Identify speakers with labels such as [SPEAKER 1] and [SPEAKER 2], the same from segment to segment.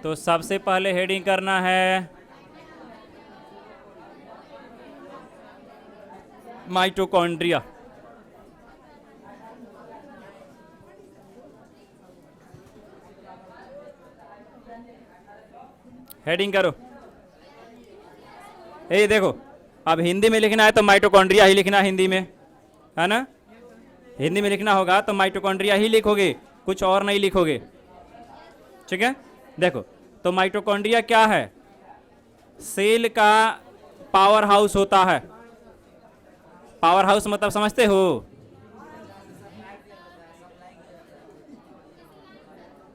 [SPEAKER 1] तो सबसे पहले हेडिंग करना है माइटोकॉन्ड्रिया। हेडिंग करो। ये देखो, अब हिंदी में लिखना है तो माइटोकॉन्ड्रिया ही लिखना हिंदी में, है ना। हिंदी में लिखना होगा तो माइटोकॉन्ड्रिया ही लिखोगे, कुछ और नहीं लिखोगे, ठीक है। देखो, तो माइटोकॉन्ड्रिया क्या है? सेल का पावर हाउस होता है। पावर हाउस मतलब समझते हो?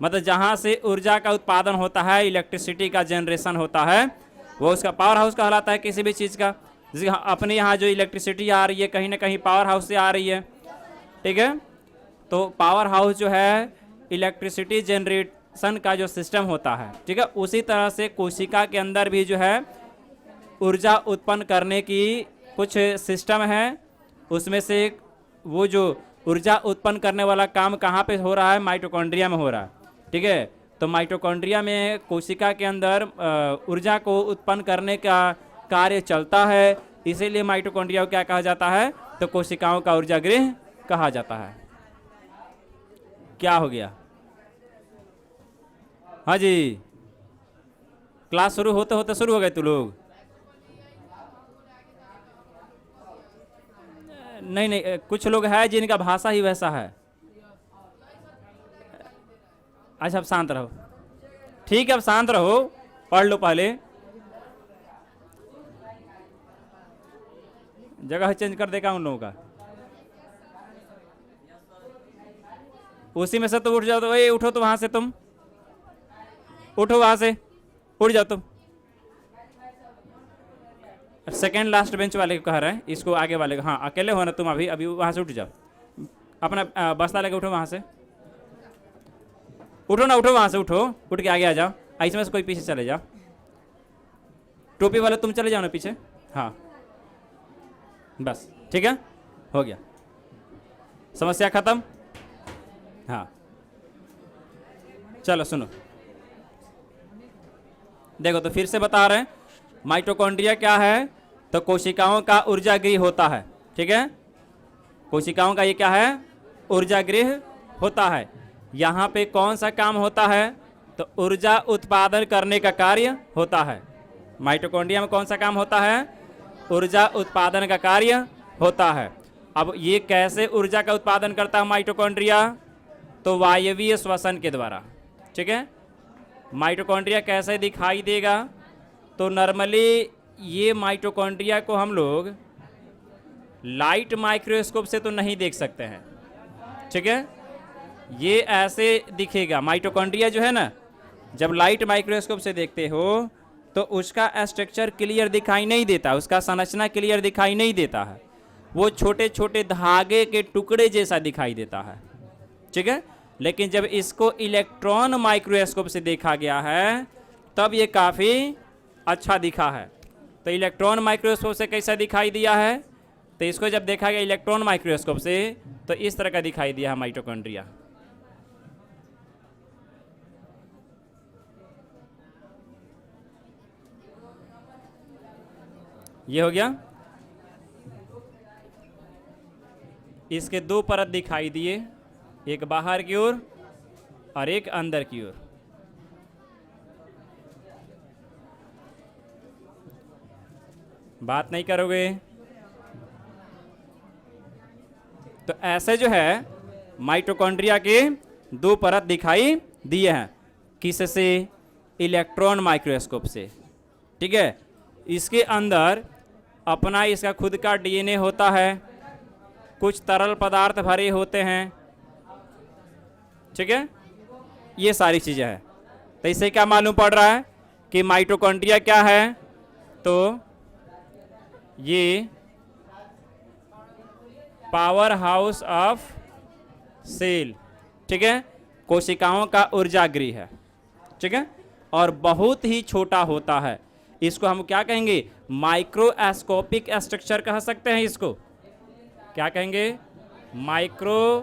[SPEAKER 1] मतलब जहां से ऊर्जा का उत्पादन होता है, इलेक्ट्रिसिटी का जनरेशन होता है, वो उसका पावर हाउस कहलाता है किसी भी चीज़ का। जैसे अपने यहाँ जो इलेक्ट्रिसिटी आ रही है कहीं ना कहीं पावर हाउस से आ रही है, ठीक है। तो पावर हाउस जो है इलेक्ट्रिसिटी जनरेशन का जो सिस्टम होता है, ठीक है। उसी तरह से कोशिका के अंदर भी जो है ऊर्जा उत्पन्न करने की कुछ सिस्टम है। उसमें से वो जो ऊर्जा उत्पन्न करने वाला काम कहाँ पे हो रहा है? माइटोकॉन्ड्रिया में हो रहा है, ठीक है। तो माइटोकॉन्ड्रिया में कोशिका के अंदर ऊर्जा को उत्पन्न करने का कार्य चलता है, इसीलिए माइटोकॉन्ड्रिया को क्या कहा जाता है? तो कोशिकाओं का ऊर्जा गृह कहा जाता है। क्या हो गया? हाँ जी, क्लास शुरू होते होते शुरू हो गए तू लोग? नहीं नहीं, कुछ लोग हैं जिनका भाषा ही वैसा है। अच्छा, अब शांत रहो, ठीक है, अब शांत रहो, पढ़ लो पहले। जगह चेंज कर देगा उन लोगों का। उसी में से तो उठ जाओ, तो ए उठो, तो वहां से तुम उठो, वहां से उठ जाओ तुम। सेकेंड लास्ट बेंच वाले को कह रहे हैं, इसको आगे वाले को। हाँ, अकेले हो ना तुम, अभी अभी वहां से उठ जाओ, अपना बस्ता लेके उठो, वहां से उठो ना, उठो वहां से, उठो, उठ के आगे आ जाओ। इसमें से कोई पीछे चले जाओ, टोपी वाले तुम चले जाओ ना पीछे। हाँ बस, ठीक है, हो गया, समस्या खत्म। हाँ चलो सुनो, देखो तो फिर से बता रहे हैं, माइटोकॉन्ड्रिया क्या है? तो कोशिकाओं का ऊर्जा गृह होता है, ठीक है। कोशिकाओं का ये क्या है? ऊर्जा गृह होता है। यहाँ पे कौन सा काम होता है? तो ऊर्जा उत्पादन करने का कार्य होता है। माइटोकॉन्ड्रिया में कौन सा काम होता है? ऊर्जा उत्पादन का कार्य होता है। अब ये कैसे ऊर्जा का उत्पादन करता है माइटोकॉन्ड्रिया? तो वायवीय श्वसन के द्वारा, ठीक है। माइटोकॉन्ड्रिया कैसे दिखाई देगा? तो नॉर्मली ये माइटोकॉन्ड्रिया को हम लोग लाइट माइक्रोस्कोप से तो नहीं देख सकते हैं, ठीक है। ये ऐसे दिखेगा माइटोकॉन्ड्रिया जो है ना, जब लाइट माइक्रोस्कोप से देखते हो तो उसका स्ट्रक्चर क्लियर दिखाई नहीं देता, उसका संरचना क्लियर दिखाई नहीं देता है, वो छोटे छोटे धागे के टुकड़े जैसा दिखाई देता है, ठीक है। लेकिन जब इसको इलेक्ट्रॉन माइक्रोस्कोप से देखा गया है तब ये काफ़ी अच्छा दिखा है। तो इलेक्ट्रॉन माइक्रोस्कोप से कैसा दिखाई दिया है? तो इसको जब देखा गया इलेक्ट्रॉन माइक्रोस्कोप से तो इस तरह का दिखाई दिया है माइटोकॉन्ड्रिया। ये हो गया। इसके दो परत दिखाई दिए, एक बाहर की ओर और एक अंदर की ओर। बात नहीं करोगे? तो ऐसे जो है माइटोकॉन्ड्रिया के दो परत दिखाई दिए हैं। किससे? इलेक्ट्रॉन माइक्रोस्कोप से, ठीक है। इसके अंदर अपना इसका खुद का डीएनए होता है, कुछ तरल पदार्थ भरे होते हैं, ठीक है। ये सारी चीज़ें हैं। तो इससे क्या मालूम पड़ रहा है कि माइटोकॉन्ड्रिया क्या है? तो ये पावर हाउस ऑफ सेल, ठीक है, कोशिकाओं का ऊर्जा गृह है, ठीक है। और बहुत ही छोटा होता है। इसको हम क्या कहेंगे? माइक्रोस्कोपिक स्ट्रक्चर कह सकते हैं। इसको क्या कहेंगे? Microscopic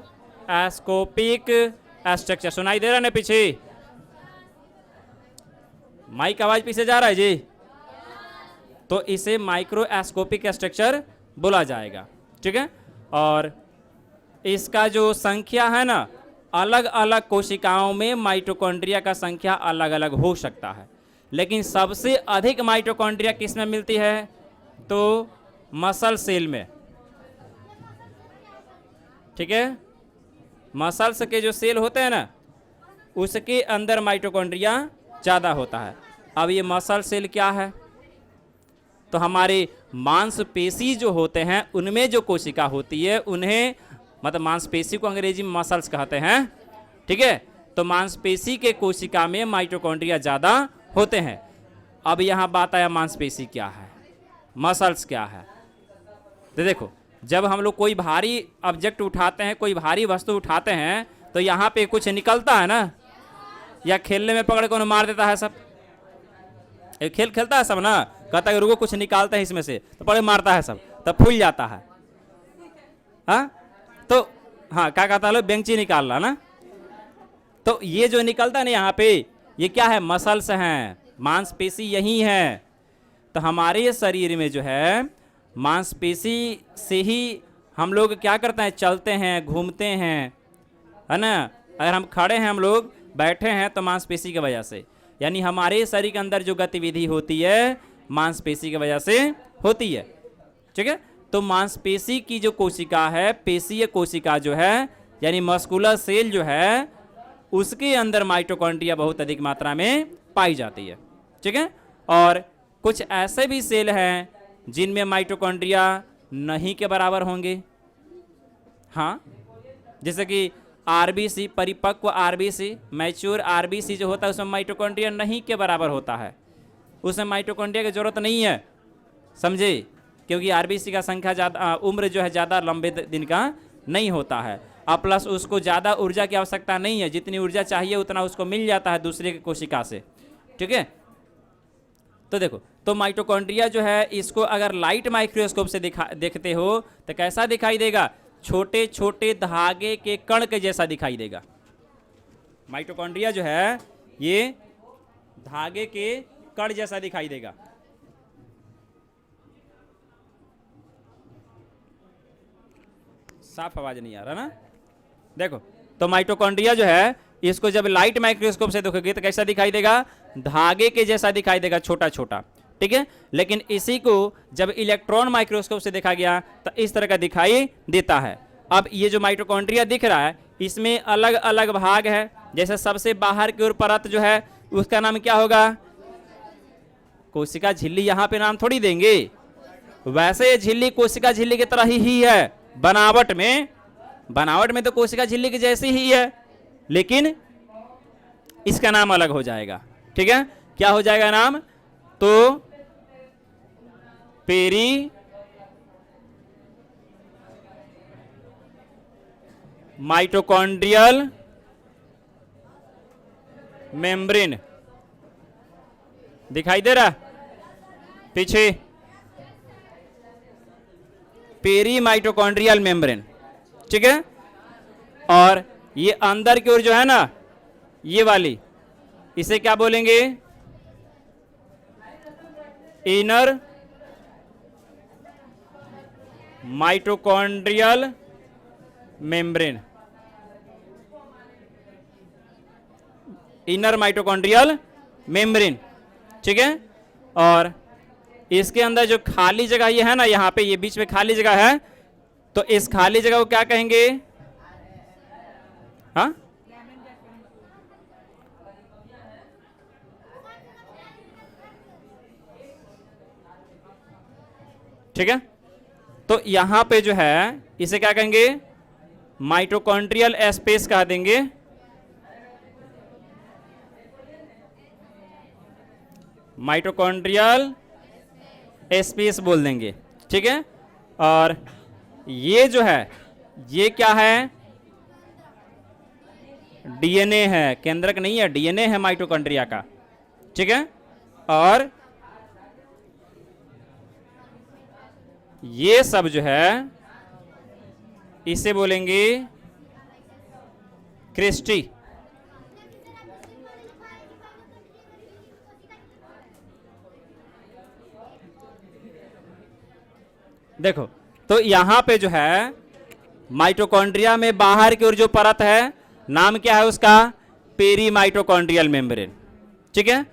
[SPEAKER 1] structure. सुनाई दे रहा है ना पीछे? माइक आवाज पीछे जा रहा है जी, तो इसे माइक्रोस्कोपिक स्ट्रक्चर बोला जाएगा। ठीक है, और इसका जो संख्या है ना, अलग अलग कोशिकाओं में माइटोकॉन्ड्रिया का संख्या अलग अलग हो सकता है, लेकिन सबसे अधिक माइटोकॉन्ड्रिया किस में मिलती है? तो मसल सेल में। ठीक है, मसल्स के जो सेल होते हैं ना, उसके अंदर माइटोकॉन्ड्रिया ज़्यादा होता है। अब ये मसल सेल क्या है? तो हमारे मांसपेशी जो होते हैं उनमें जो कोशिका होती है उन्हें, मतलब मांसपेशी को अंग्रेजी में मसल्स कहते हैं। ठीक है, तो मांसपेशी के कोशिका में माइटोकॉन्ड्रिया ज़्यादा होते हैं। अब यहाँ बात आया मांसपेशी क्या है, मसल्स क्या है। तो देखो, जब हम लोग कोई भारी ऑब्जेक्ट उठाते हैं, कोई भारी वस्तु उठाते हैं, तो यहाँ पे कुछ निकलता है ना, या खेलने में पकड़ के मार देता है सब, एक खेल खेलता है सब ना, कहता है रुको कुछ निकालते हैं इसमें से, तो पकड़ मारता है सब, तब फूल जाता है। हाँ, तो हाँ क्या कहता है लोग, बेंची निकाल रहा ना। तो ये जो निकलता है ना यहाँ पे, ये क्या है? मसल्स हैं, मांसपेशी यही है। तो हमारे शरीर में जो है मांसपेशी से ही हम लोग क्या करते हैं, चलते हैं, घूमते हैं, है ना। अगर हम खड़े हैं, हम लोग बैठे हैं, तो मांसपेशी की वजह से, यानी हमारे शरीर के अंदर जो गतिविधि होती है मांसपेशी की वजह से होती है। ठीक है, तो मांसपेशी की जो कोशिका है, पेशीय कोशिका जो है, यानी मस्कुलर सेल जो है, उसके अंदर माइटोकॉन्ड्रिया बहुत अधिक मात्रा में पाई जाती है। ठीक है, और कुछ ऐसे भी सेल हैं जिनमें माइटोकॉन्ड्रिया नहीं के बराबर होंगे। हाँ, जैसे कि आरबीसी, परिपक्व आरबीसी, मैच्योर आरबीसी जो होता है उसमें माइटोकॉन्ड्रिया नहीं के बराबर होता है, उसमें माइटोकॉन्ड्रिया की जरूरत नहीं है, समझे, क्योंकि आरबीसी का संख्या ज़्यादा, उम्र जो है ज़्यादा लंबे दिन का नहीं होता है, और प्लस उसको ज़्यादा ऊर्जा की आवश्यकता नहीं है, जितनी ऊर्जा चाहिए उतना उसको मिल जाता है दूसरे की कोशिका से। ठीक है, तो देखो, तो माइटोकॉन्ड्रिया जो है, इसको अगर लाइट माइक्रोस्कोप से देखते हो तो कैसा दिखाई देगा? छोटे छोटे धागे के कण के जैसा दिखाई देगा। माइटोकॉन्ड्रिया जो है ये धागे के कण जैसा दिखाई देगा। साफ आवाज नहीं आ रहा ना, देखो, तो माइटोकॉन्ड्रिया जो है, इसको जब लाइट माइक्रोस्कोप से देखोगे तो कैसा दिखाई देगा? धागे के जैसा दिखाई देगा, छोटा छोटा। ठीक है, लेकिन इसी को जब इलेक्ट्रॉन माइक्रोस्कोप से देखा गया तो इस तरह का दिखाई देता है। अब ये जो माइटोकॉन्ड्रिया दिख रहा है, इसमें अलग अलग भाग है। जैसे सबसे बाहर की ओर परत जो है, उसका नाम क्या होगा? कोशिका झिल्ली। यहाँ पे नाम थोड़ी देंगे, वैसे ये झिल्ली कोशिका झिल्ली की तरह ही है बनावट में। बनावट में तो कोशिका झिल्ली की जैसी ही है, लेकिन इसका नाम अलग हो जाएगा। ठीक है, क्या हो जाएगा नाम? तो पेरी माइटोकॉन्ड्रियल मेम्ब्रेन दिखाई दे रहा पीछे, पेरी माइटोकॉन्ड्रियल मेम्ब्रेन। ठीक है, और ये अंदर की ओर जो है ना, ये वाली, इसे क्या बोलेंगे? Inner mitochondrial membrane. Inner mitochondrial membrane. ठीक है, और इसके अंदर जो खाली जगह ये है ना, यहाँ पे ये बीच में खाली जगह है, तो इस खाली जगह को क्या कहेंगे? हाँ, ठीक है, तो यहां पे जो है इसे क्या कहेंगे? माइटोकॉन्ड्रियल स्पेस कह देंगे। माइटोकॉन्ड्रियल स्पेस बोल देंगे। ठीक है, और ये जो है, ये क्या है? डीएनए है, केंद्रक नहीं है, डीएनए है माइटोकॉन्ड्रिया का। ठीक है, और ये सब जो है इसे बोलेंगे क्रिस्टी। देखो तो यहां पे जो है माइटोकॉन्ड्रिया में बाहर की ओर जो परत है नाम क्या है उसका, पेरी माइटोकॉन्ड्रियल मेम्ब्रेन, ठीक है।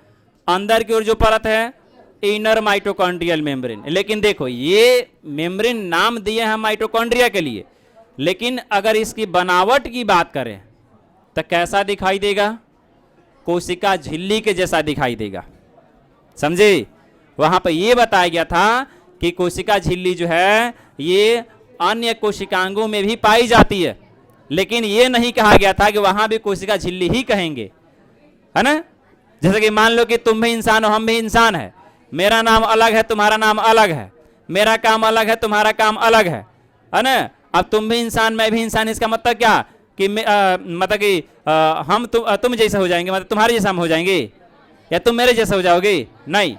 [SPEAKER 1] अंदर की ओर जो परत है इनर माइटोकॉन्ड्रियल मेम्ब्रेन। लेकिन देखो ये मेम्ब्रेन नाम दिए हैं माइटोकॉन्ड्रिया के लिए, लेकिन अगर इसकी बनावट की बात करें तो कैसा दिखाई देगा, कोशिका झिल्ली के जैसा दिखाई देगा, समझे। वहां पर यह बताया गया था कि कोशिका झिल्ली जो है ये अन्य कोशिकांगों में भी पाई जाती है, लेकिन ये नहीं कहा गया था कि वहां भी कोशिका झिल्ली ही कहेंगे, है ना। जैसे कि मान लो कि तुम भी इंसान हो, हम भी इंसान है, मेरा नाम अलग है, तुम्हारा नाम अलग है, मेरा काम अलग है, तुम्हारा काम अलग है ना। अब तुम भी इंसान, मैं भी इंसान, इसका मतलब क्या कि मतलब कि हम तुम जैसे हो जाएंगे, मतलब तुम्हारे जैसा हम हो जाएंगे, या तुम मेरे जैसे हो जाओगे, नहीं।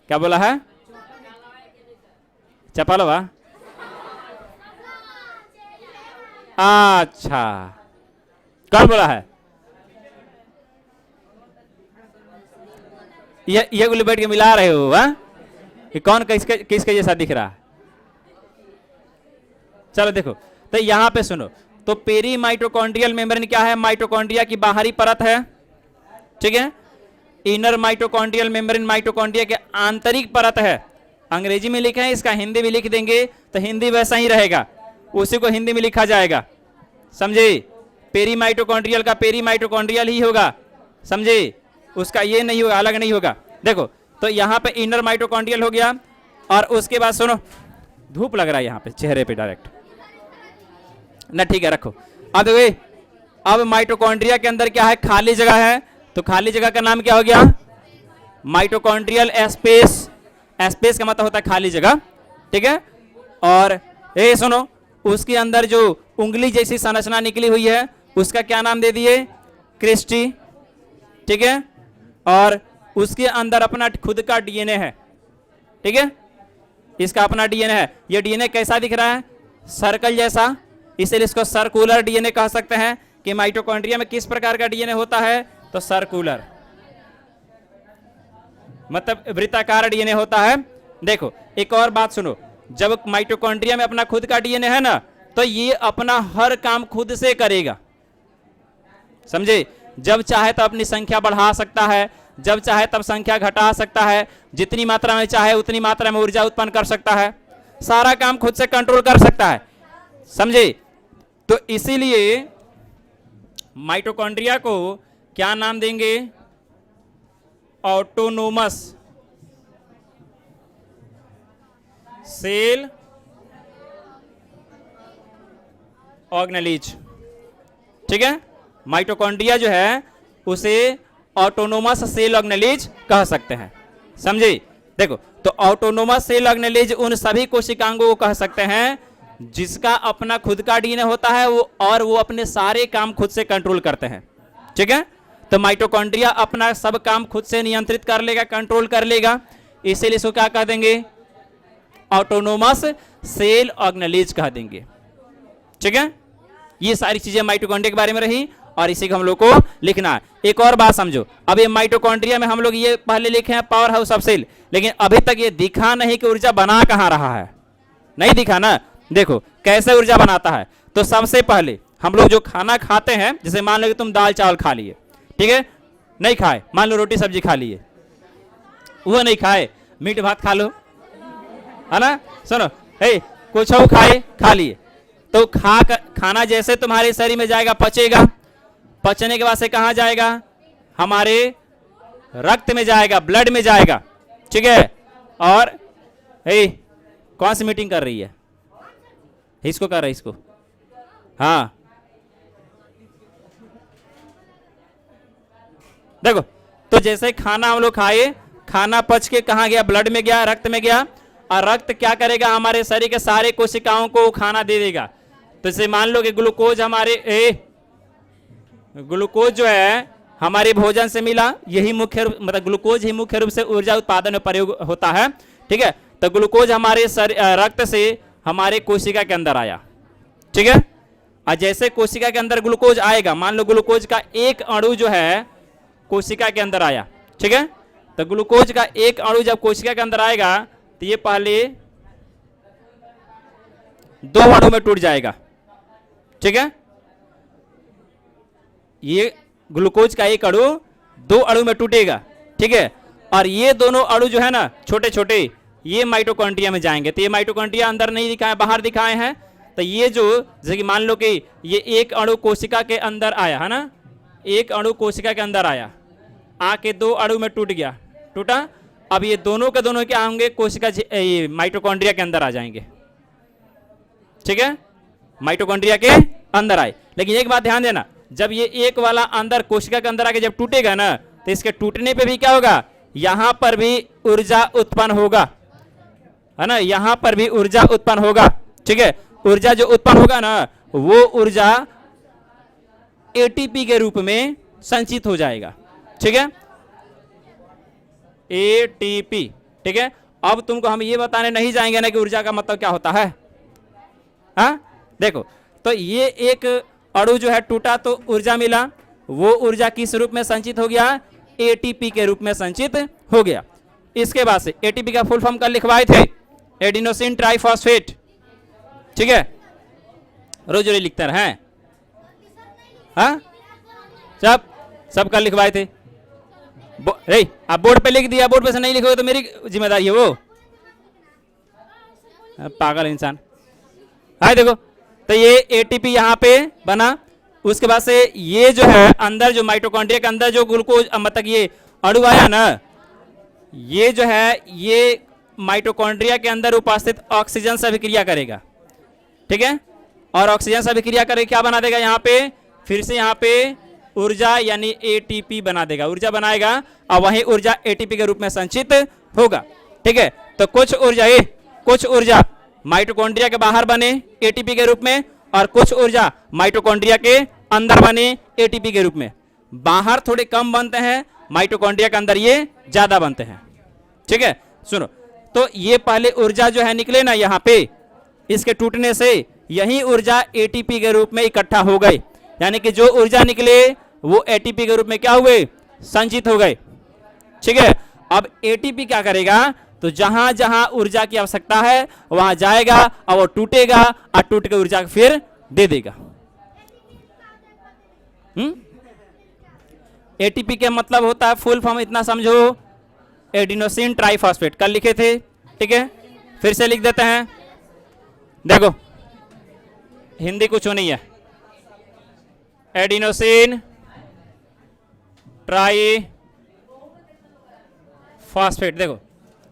[SPEAKER 1] क्या बोला है, चपलवा, अच्छा कौन बोला है, ये गुल्ली बैठ के मिला रहे हो, हा? कि कौन किसके जैसा दिख रहा है। चलो देखो तो यहां पे सुनो, तो पेरी माइटोकॉन्ड्रियल मेम्ब्रेन क्या है, माइटोकॉन्ड्रिया की बाहरी परत है, ठीक है। इनर माइटोकॉन्ड्रियल मेम्ब्रेन माइटोकॉन्ड्रिया के आंतरिक परत है। अंग्रेजी में लिखा है, इसका हिंदी भी लिख देंगे तो हिंदी वैसा ही रहेगा, उसी को हिंदी में लिखा जाएगा, समझे। पेरी माइटोकॉन्ड्रियल का पेरी माइटोकॉन्ड्रियल ही होगा, समझे, उसका ये नहीं होगा, अलग नहीं होगा। देखो तो यहां पे इनर माइटोकॉन्ड्रियल हो गया, और उसके बाद सुनो, धूप लग रहा है यहां पे चेहरे पे डायरेक्ट ना, ठीक है रखो। अब देखो अब माइटोकॉन्ड्रिया के अंदर क्या है, खाली जगह है, तो खाली जगह का नाम क्या हो गया, माइटोकॉन्ड्रियल स्पेस। स्पेस का मतलब होता है खाली जगह, ठीक है। और ये सुनो, उसके अंदर जो उंगली जैसी संरचना निकली हुई है उसका क्या नाम दे दिए, क्रिस्टी, ठीक है। और उसके अंदर अपना खुद का डीएनए है, ठीक है, इसका अपना डीएनए है। ये डीएनए कैसा दिख रहा है, सर्कल जैसा, इसलिए इसको सर्कुलर डीएनए कह सकते हैं। कि माइटोकॉन्ड्रिया में किस प्रकार का डीएनए होता है, तो सर्कुलर, मतलब वृत्ताकार डीएनए होता है। देखो एक और बात सुनो, जब माइटोकॉन्ड्रिया में अपना खुद का डीएनए है ना, तो ये अपना हर काम खुद से करेगा, समझे। जब चाहे तो अपनी संख्या बढ़ा सकता है, जब चाहे तब संख्या घटा सकता है, जितनी मात्रा में चाहे उतनी मात्रा में ऊर्जा उत्पन्न कर सकता है, सारा काम खुद से कंट्रोल कर सकता है, समझे। तो इसीलिए माइटोकॉन्ड्रिया को क्या नाम देंगे, ऑटोनोमस सेल ऑर्गेनेलिज, ठीक है। माइटोकॉन्ड्रिया जो है उसे ऑटोनोमस सेल ऑर्गेनेलिज कह सकते हैं, समझे। देखो तो ऑटोनोमस सेल ऑर्गेनेलिज उन सभी कोशिकांगों को कह सकते हैं जिसका अपना खुद का डीएनए होता है, वो अपने सारे काम खुद से कंट्रोल करते हैं, ठीक है। तो माइटोकॉन्ड्रिया अपना सब काम खुद से नियंत्रित कर लेगा, कंट्रोल कर लेगा, इसीलिए इसको क्या कह देंगे, ऑटोनोमस सेल ऑर्गेनेलिज कह देंगे, ठीक है। ये सारी चीजें माइटोकॉन्ड्रिया के बारे में रही, और इसी को हम लोग को लिखना है। एक और बात समझो, अब ये माइटोकॉन्ड्रिया में हम लोग ये पहले लिखे हैं पावर हाउस ऑफ सेल, लेकिन अभी तक ये दिखा नहीं कि ऊर्जा बना कहां रहा है, नहीं दिखा ना। देखो कैसे ऊर्जा बनाता है, तो सबसे पहले हम लोग जो खाना खाते हैं, जैसे मान लो कि तुम दाल चावल खा लिए, ठीक है, नहीं खाए, मान लो रोटी सब्जी खा लिए, वो नहीं खाए, मीट भात खा लो, है ना। सुनो, कुछ हो खाए, खा लिए, तो खाना जैसे तुम्हारे शरीर में जाएगा, पचेगा, पचने के बाद से कहां जाएगा, हमारे रक्त में जाएगा, ब्लड में जाएगा, ठीक है। और कौन सी मीटिंग कर रही है, इसको कर रहा है, इसको, हाँ देखो, तो जैसे खाना हम लोग खाए, खाना पच के कहां गया, ब्लड में गया, रक्त में गया, और रक्त क्या करेगा, हमारे शरीर के सारे कोशिकाओं को खाना दे देगा। तो जैसे मान लो कि ग्लूकोज ग्लूकोज जो है हमारे भोजन से मिला, यही मुख्य मतलब ग्लूकोज ही मुख्य रूप से ऊर्जा उत्पादन में प्रयोग होता है, ठीक है। तो ग्लूकोज हमारे रक्त से हमारे कोशिका के अंदर आया, ठीक है। और जैसे कोशिका के अंदर ग्लूकोज आएगा, मान लो ग्लूकोज का एक अणु जो है कोशिका के अंदर आया, ठीक है, तो ग्लूकोज का एक अणु जब कोशिका के अंदर आएगा तो ये पहले 2 अणु में टूट जाएगा, ठीक है। ये ग्लूकोज का एक अणु 2 अणु में टूटेगा, ठीक है। और ये दोनों अणु जो है ना छोटे छोटे, ये माइटोकॉन्ड्रिया में जाएंगे। तो ये माइटोकॉन्ड्रिया अंदर नहीं दिखाए, बाहर दिखाए हैं। तो ये जो जैसे कि मान लो कि ये एक अणु कोशिका के अंदर आया है ना, एक अणु कोशिका के अंदर आया, आके 2 अणु में टूट गया, टूटा। अब ये दोनों के दोनों क्या होंगे, कोशिका ये माइटोकॉन्ड्रिया के अंदर आ जाएंगे, ठीक है, माइटोकॉन्ड्रिया के अंदर आए। लेकिन एक बात ध्यान देना, जब ये एक वाला अंदर कोशिका के अंदर आके जब टूटेगा ना, तो इसके टूटने पे भी क्या होगा, यहां पर भी ऊर्जा उत्पन्न होगा, है ना, यहां पर भी ऊर्जा उत्पन्न होगा, ठीक है। ऊर्जा जो उत्पन्न होगा ना, वो ऊर्जा एटीपी के रूप में संचित हो जाएगा, ठीक है, एटीपी, ठीक है। अब तुमको हम ये बताने नहीं जाएंगे ना कि ऊर्जा का मतलब क्या होता है, हाँ। देखो, तो ये एक अणु जो है टूटा तो ऊर्जा मिला, वो ऊर्जा किस रूप में संचित हो गया, एटीपी के रूप में संचित हो गया। इसके बाद से एटीपी का फुल फॉर्म कल लिखवाए थे, एडिनोसिन ट्राइफॉस्फेट, ठीक है, रोज रोज लिखते रहे, हाँ, सब कल लिखवाए थे। आप बोर्ड पे लिख दिया, बोर्ड पे से नहीं लिखोगे तो मेरी जिम्मेदारी है वो, पागल इंसान। हाँ देखो, तो ये एटीपी यहां पे बना। उसके बाद से ये जो है अंदर जो माइटोकॉन्ड्रिया के अंदर जो ग्लूकोज मतलब ये अणु आया ना, ये जो है ये माइटोकॉन्ड्रिया के अंदर उपस्थित ऑक्सीजन से अभिक्रिया करेगा, ठीक है। और ऑक्सीजन से अभिक्रिया करके क्या बना देगा, यहाँ पे फिर से यहाँ पे ऊर्जा यानी एटीपी बना देगा, ऊर्जा बनाएगा, और वही ऊर्जा एटीपी के रूप में संचित होगा, ठीक है। तो कुछ ऊर्जा माइटोकॉन्ड्रिया के बाहर बने एटीपी के रूप में, और कुछ ऊर्जा माइटोकॉन्ड्रिया के अंदर बने एटीपी के रूप में। बाहर थोड़े कम बनते हैं, माइटोकॉन्ड्रिया के अंदर ये ज्यादा बनते हैं, ठीक है। सुनो, तो ये पहले ऊर्जा जो है निकले ना यहाँ पे, इसके टूटने से यही ऊर्जा एटीपी के रूप में इकट्ठा हो गए, यानी कि जो ऊर्जा निकले वो एटीपी के रूप में क्या हुए, संचित हो गए, ठीक है। अब एटीपी क्या करेगा, तो जहां जहां ऊर्जा की आवश्यकता है वहां जाएगा और वो टूटेगा, और टूट के ऊर्जा फिर दे देगा। एटीपी के मतलब होता है, फुल फॉर्म इतना समझो, एडिनोसिन ट्राइफॉस्फेट, कल लिखे थे, ठीक है, फिर से लिख देते हैं। देखो, हिंदी कुछ नहीं है, एडिनोसिन ट्राइफॉस्फेट। देखो,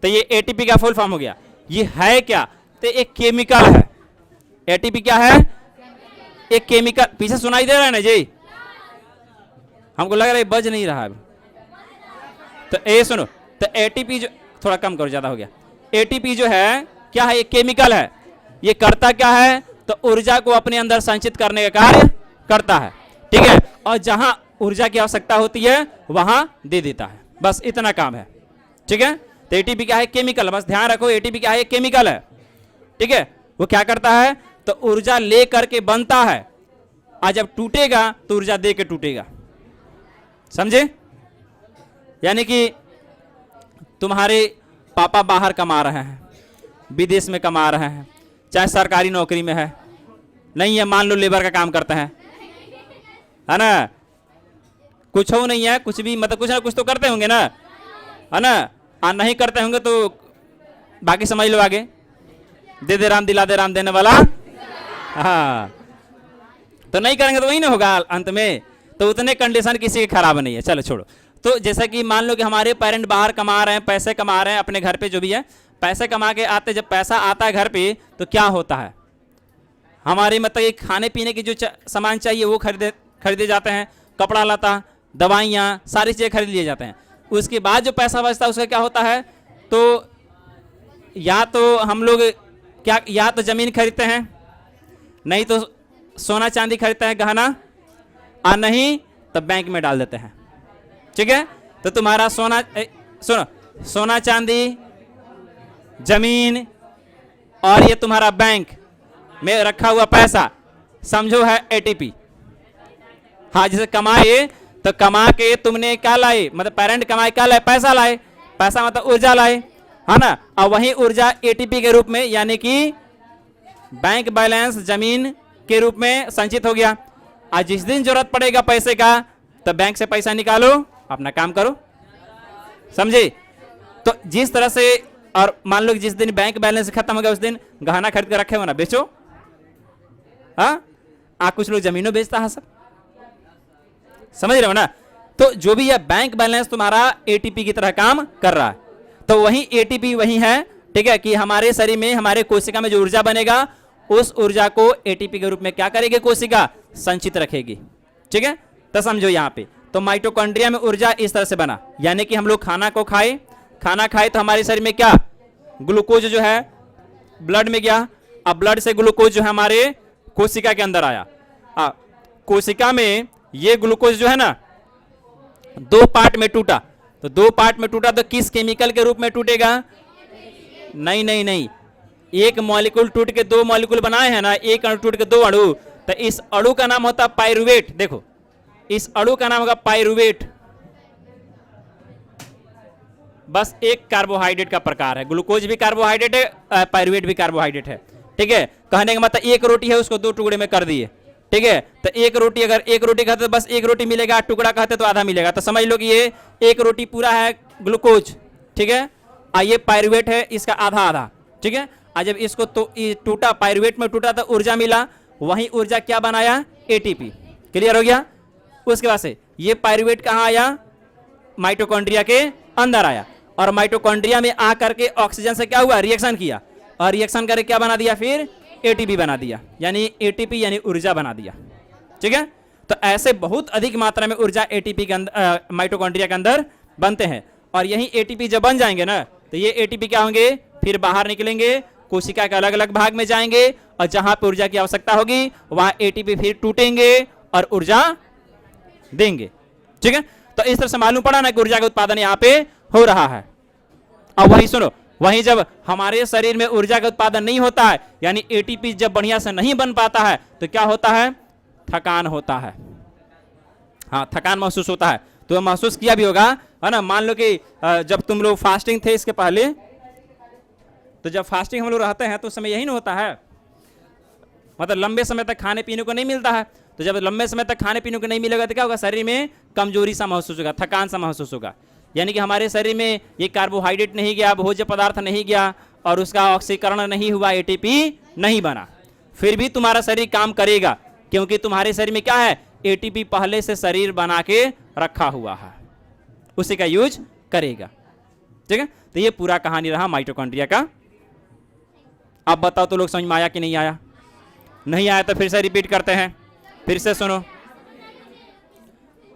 [SPEAKER 1] तो ये एटीपी का फुल फॉर्म हो गया। ये है क्या, तो एक केमिकल है। एटीपी क्या है, एक केमिकल। पीछे सुनाई दे रहा है ना जी, हमको लग रहा है बज नहीं रहा है। तो ये सुनो, तो एटीपी जो, थोड़ा कम करो, ज्यादा हो गया। एटीपी जो है क्या है, एक केमिकल है। ये करता क्या है, तो ऊर्जा को अपने अंदर संचित करने का कार्य करता है, ठीक है। और जहां ऊर्जा की आवश्यकता होती है वहां दे देता है, बस इतना काम है, ठीक है। तो एटीपी क्या है, केमिकल, बस ध्यान रखो, एटीपी क्या है, केमिकल है, ठीक है। वो क्या करता है, तो ऊर्जा ले करके बनता है, और जब टूटेगा तो ऊर्जा दे के टूटेगा, समझे। यानी कि तुम्हारे पापा बाहर कमा रहे हैं, विदेश में कमा रहे हैं, चाहे सरकारी नौकरी में है, नहीं है, मान लो लेबर का काम करते हैं, है ना, कुछ हो नहीं है, कुछ भी मतलब कुछ ना कुछ तो करते होंगे ना, है ना। नहीं करते होंगे तो बाकी समझ लो आगे, दे दे राम दिला दे राम देने वाला, हाँ। तो नहीं करेंगे तो वही ना होगा अंत में। तो उतने कंडीशन किसी के खराब नहीं है, चलो छोड़ो। तो जैसा कि मान लो कि हमारे पेरेंट बाहर कमा रहे हैं, पैसे कमा रहे हैं अपने घर पे, जो भी है पैसे कमा के आते, जब पैसा आता है घर पे तो क्या होता है, हमारे मतलब खाने पीने की जो सामान चाहिए वो खरीदे जाते हैं, कपड़ा लता, दवाइयाँ, सारी चीज़ें खरीद लिए जाते हैं। उसके बाद जो पैसा बचता है उसका क्या होता है, तो या तो हम लोग क्या, या तो ज़मीन खरीदते हैं, नहीं तो सोना चांदी खरीदते हैं गहना, और नहीं तो बैंक में डाल देते हैं, ठीक है। तो तुम्हारा सुनो, सोना चांदी, जमीन और ये तुम्हारा बैंक में रखा हुआ पैसा समझो है एटीपी। हाँ, जैसे कमाए तो कमा के तुमने क्या लाए, मतलब पेरेंट कमाए क्या लाए, पैसा लाए, पैसा मतलब ऊर्जा लाए, है ना, और वही ऊर्जा एटीपी के रूप में यानी कि बैंक बैलेंस जमीन के रूप में संचित हो गया। आज जिस दिन जरूरत पड़ेगा पैसे का तो बैंक से पैसा निकालो, अपना काम करो, समझे। तो जिस तरह से, और मान लो जिस दिन बैंक बैलेंस खत्म हो गया उस दिन गहना खरीद कर रखे हो ना, बेचो। हाँ, कुछ लोग जमीनों बेचता है सब, समझ रहे हो ना। तो जो भी है बैंक बैलेंस तुम्हारा एटीपी की तरह काम कर रहा है। तो वही एटीपी वही है, ठीक है, कि हमारे शरीर में, हमारे कोशिका में जो ऊर्जा बनेगा उस ऊर्जा को एटीपी के रूप में क्या करेगी कोशिका, संचित रखेगी, ठीक है। तो समझो यहाँ पे, तो माइटोकॉन्ड्रिया में ऊर्जा इस तरह से बना, यानी कि हम लोग खाना खाए तो हमारे शरीर में क्या, ग्लूकोज जो है ब्लड में गया, अब ब्लड से ग्लूकोज जो है हमारे कोशिका के अंदर आया। कोशिका में ये ग्लूकोज जो है ना दो पार्ट में टूटा, तो दो पार्ट में टूटा तो किस केमिकल के रूप में टूटेगा, नहीं नहीं नहीं, एक मॉलिक्यूल टूट के दो मॉलिक्यूल बनाए हैं ना, एक अणु टूट के दो अणु, तो इस अणु का नाम होता है पाइरुवेट। देखो इस अणु का नाम होगा पाइरुवेट, बस एक कार्बोहाइड्रेट का प्रकार है, ग्लूकोज भी कार्बोहाइड्रेट है, पाइरुवेट भी कार्बोहाइड्रेट है, ठीक है। कहने का मतलब एक रोटी है उसको दो टुकड़े में कर दिए, ठीक है। तो एक रोटी, अगर एक रोटी खाते तो बस एक रोटी मिलेगा, टुकड़ा खाते तो आधा मिलेगा, तो समझ लो कि ये एक रोटी पूरा है ग्लूकोज, ठीक है, और ये पाइरुवेट है इसका आधा आधा, ठीक है। और जब इसको तो टूटा, पाइरुवेट में टूटा तो ऊर्जा मिला, वही ऊर्जा क्या बनाया, एटीपी। क्लियर हो गया। उसके बाद से ये पाइरुवेट कहाँ आया, माइटोकॉन्ड्रिया के अंदर आया, और माइटोकॉन्ड्रिया में आकर के ऑक्सीजन से क्या हुआ, रिएक्शन किया, और रिएक्शन करके क्या बना दिया, फिर एटीपी बना दिया, यानी एटीपी यानी ऊर्जा बना दिया, ठीक है। तो ऐसे बहुत अधिक मात्रा में ऊर्जा एटीपी के अंदर, माइटोकॉन्ड्रिया के अंदर बनते हैं, और यही एटीपी जब बन जाएंगे ना तो ये एटीपी क्या होंगे, फिर बाहर निकलेंगे, कोशिका के अलग अलग भाग में जाएंगे, और जहां पर ऊर्जा की आवश्यकता होगी वहां एटीपी फिर टूटेंगे और ऊर्जा देंगे, ठीक है। तो इस तरह से मालूम पड़ा ना कि ऊर्जा का उत्पादन यहाँ पे हो रहा है। अब वही सुनो, वहीं जब हमारे शरीर में ऊर्जा का उत्पादन नहीं होता है, यानी एटीपी जब बढ़िया से नहीं बन पाता है, तो क्या होता है, थकान होता है। हाँ, थकान महसूस होता है, तो महसूस किया भी होगा, है ना। मान लो कि जब तुम लोग फास्टिंग थे इसके पहले, तो जब फास्टिंग हम लोग रहते हैं तो समय यही ना होता है, मतलब लंबे समय तक खाने पीने को नहीं मिलता है, तो जब लंबे समय तक खाने पीने को नहीं मिलेगा तो क्या होगा, शरीर में कमजोरी सा महसूस होगा, थकान सा महसूस होगा, यानी कि हमारे शरीर में ये कार्बोहाइड्रेट नहीं गया, भोज्य पदार्थ नहीं गया, और उसका ऑक्सीकरण नहीं हुआ, एटीपी नहीं बना। फिर भी तुम्हारा शरीर काम करेगा, क्योंकि तुम्हारे शरीर में क्या है, एटीपी पहले से शरीर बना के रखा हुआ है, उसी का यूज करेगा, ठीक है। तो ये पूरा कहानी रहा माइटोकॉन्ड्रिया का। अब बताओ तो लोग समझ में आया कि नहीं आया, नहीं आया तो फिर से रिपीट करते हैं, फिर से सुनो,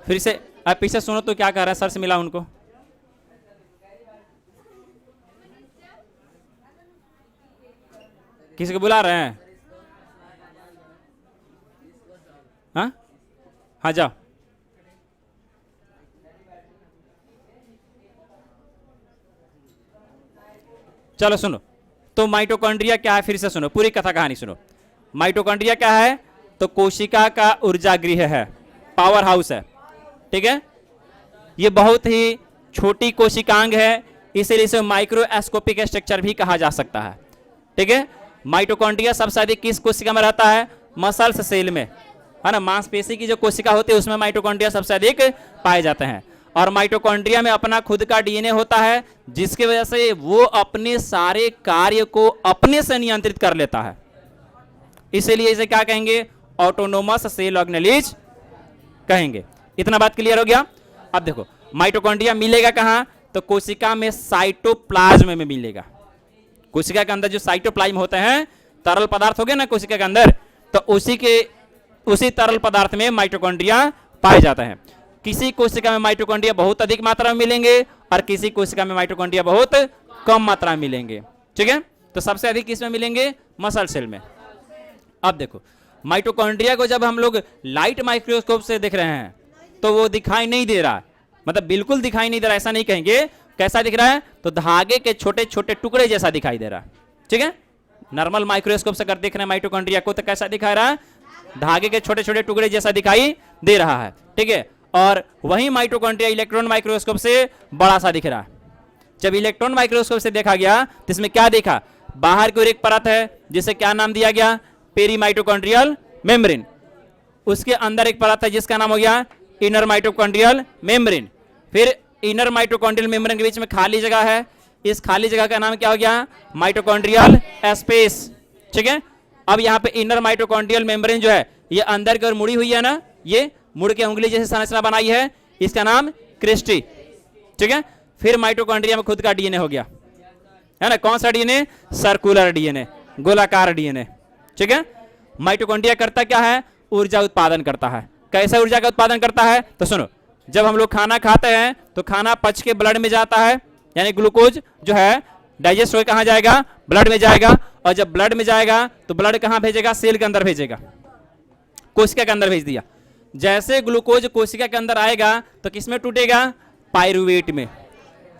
[SPEAKER 1] फिर से अब पीछे सुनो तो क्या कह रहा है, सर से मिला उनको, किसी को बुला रहे हैं, हाँ हाँ जाओ, चलो सुनो। तो माइटोकॉन्ड्रिया क्या है, फिर से सुनो, पूरी कथा कहानी सुनो। माइटोकॉन्ड्रिया क्या है, तो कोशिका का ऊर्जा गृह है, पावर हाउस है, ठीक है। ये बहुत ही छोटी कोशिकांग है, इसीलिए इसे माइक्रोस्कोपिक स्ट्रक्चर भी कहा जा सकता है, ठीक है। माइटोकॉन्ड्रिया सबसे अधिक किस कोशिका में रहता है, मसल्स सेल में, है ना, मांसपेशी की जो कोशिका होती है उसमें माइटोकॉन्ड्रिया सबसे अधिक पाए जाते हैं। और माइटोकॉन्ड्रिया में अपना खुद का डीएनए होता है, जिसकी वजह से वो अपने सारे कार्य को अपने से नियंत्रित कर लेता है, इसीलिए इसे क्या कहेंगे, ऑटोनोमस सेल ऑर्गेनेलिज कहेंगे। इतना बात क्लियर हो गया। अब देखो माइटोकॉन्ड्रिया मिलेगा कहां, तो कोशिका में साइटोप्लाज्म में मिलेगा। कोशिका के अंदर जो साइटोप्लाज्म होते हैं, तरल पदार्थ हो गए ना कोशिका के अंदर, तो उसी तरल पदार्थ में माइटोकॉन्ड्रिया पाए जाते हैं। किसी कोशिका में माइटोकॉन्ड्रिया बहुत अधिक मात्रा में मिलेंगे, और किसी कोशिका में माइटोकॉन्ड्रिया बहुत कम मात्रा में मिलेंगे, ठीक है। तो सबसे अधिक किस में मिलेंगे, मसल सेल में। अब देखो माइटोकॉन्ड्रिया को जब हम लोग लाइट माइक्रोस्कोप से देख रहे हैं तो वो दिखाई नहीं दे रहा, मतलब बिल्कुल दिखाई नहीं दे रहा, ऐसा नहीं कहेंगे। कैसा दिख रहा है, तो धागे के छोटे छोटे टुकड़े जैसा दिखाई दे रहा है, ठीक है। नॉर्मल माइक्रोस्कोप से अगर देख रहे हैं माइटोकॉन्ड्रिया को तो कैसा दिखा रहा है, धागे के छोटे छोटे टुकड़े जैसा दिखाई दे रहा है, ठीक है। और वही माइटोकॉन्ड्रिया इलेक्ट्रॉन माइक्रोस्कोप से बड़ा सा दिख रहा है, जब इलेक्ट्रॉन माइक्रोस्कोप से देखा गया तो इसमें क्या देखा, बाहर की ओर एक परत है जिसे क्या नाम दिया गया, पेरीमाइटोकॉन्ड्रियल मेम्ब्रेन। उसके अंदर एक परत है जिसका नाम हो गया इनर माइटोकॉन्ड्रियल मेम्ब्रेन। फिर इनर माइटोकॉन्ड्रियल मेम्ब्रेन के बीच में खाली जगह है, इस खाली जगह का नाम क्या हो गया, माइटोकॉन्ड्रियल स्पेस। ठीक है, अब यहाँ पे इनर माइटोकॉन्ड्रियल मेम्ब्रेन जो है ये अंदर की ओर मुड़ी हुई है ना, ये मुड़ के उंगली जैसी संरचना बनाई है, इसका नाम क्रिस्टी। ठीक है, फिर माइटोकॉन्ड्रिया में खुद का डीएनए हो गया, है ना। कौन सा डीएनए, सर्कुलर डीएनए, गोलाकार डीएनए। ठीक है, माइटोकॉन्ड्रिया करता क्या है, ऊर्जा उत्पादन करता है। कैसे ऊर्जा का उत्पादन करता है, तो सुनो, जब हम लोग खाना खाते हैं तो खाना पच के ब्लड में जाता है, यानी ग्लूकोज जो है डाइजेस्ट होकर कहां जाएगा, ब्लड में जाएगा। और जब ब्लड में जाएगा तो ब्लड कहां भेजेगा, सेल के अंदर भेजेगा, कोशिका के अंदर भेज दिया। जैसे ग्लूकोज कोशिका के अंदर आएगा तो किसमें टूटेगा, पाइरुवेट में।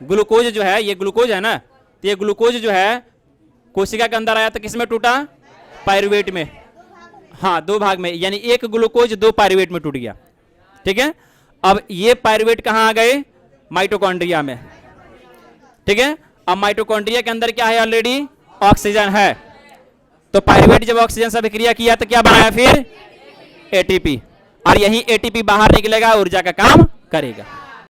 [SPEAKER 1] ग्लूकोज जो है, ये ग्लूकोज है ना, तो ये ग्लूकोज जो है कोशिका के अंदर आया तो किसमें टूटा, पाइरुवेट में। हाँ, दो भाग में, यानी एक ग्लूकोज दो पाइरुवेट में टूट गया। ठीक है, अब ये पाइरुवेट कहां आ गए, माइटोकॉन्ड्रिया में। ठीक है, अब माइटोकॉन्ड्रिया के अंदर क्या है, ऑलरेडी ऑक्सीजन है। तो पाइरुवेट जब ऑक्सीजन से अभिक्रिया किया तो क्या बनाया, फिर एटीपी। और यही एटीपी बाहर निकलेगा, ऊर्जा का काम करेगा।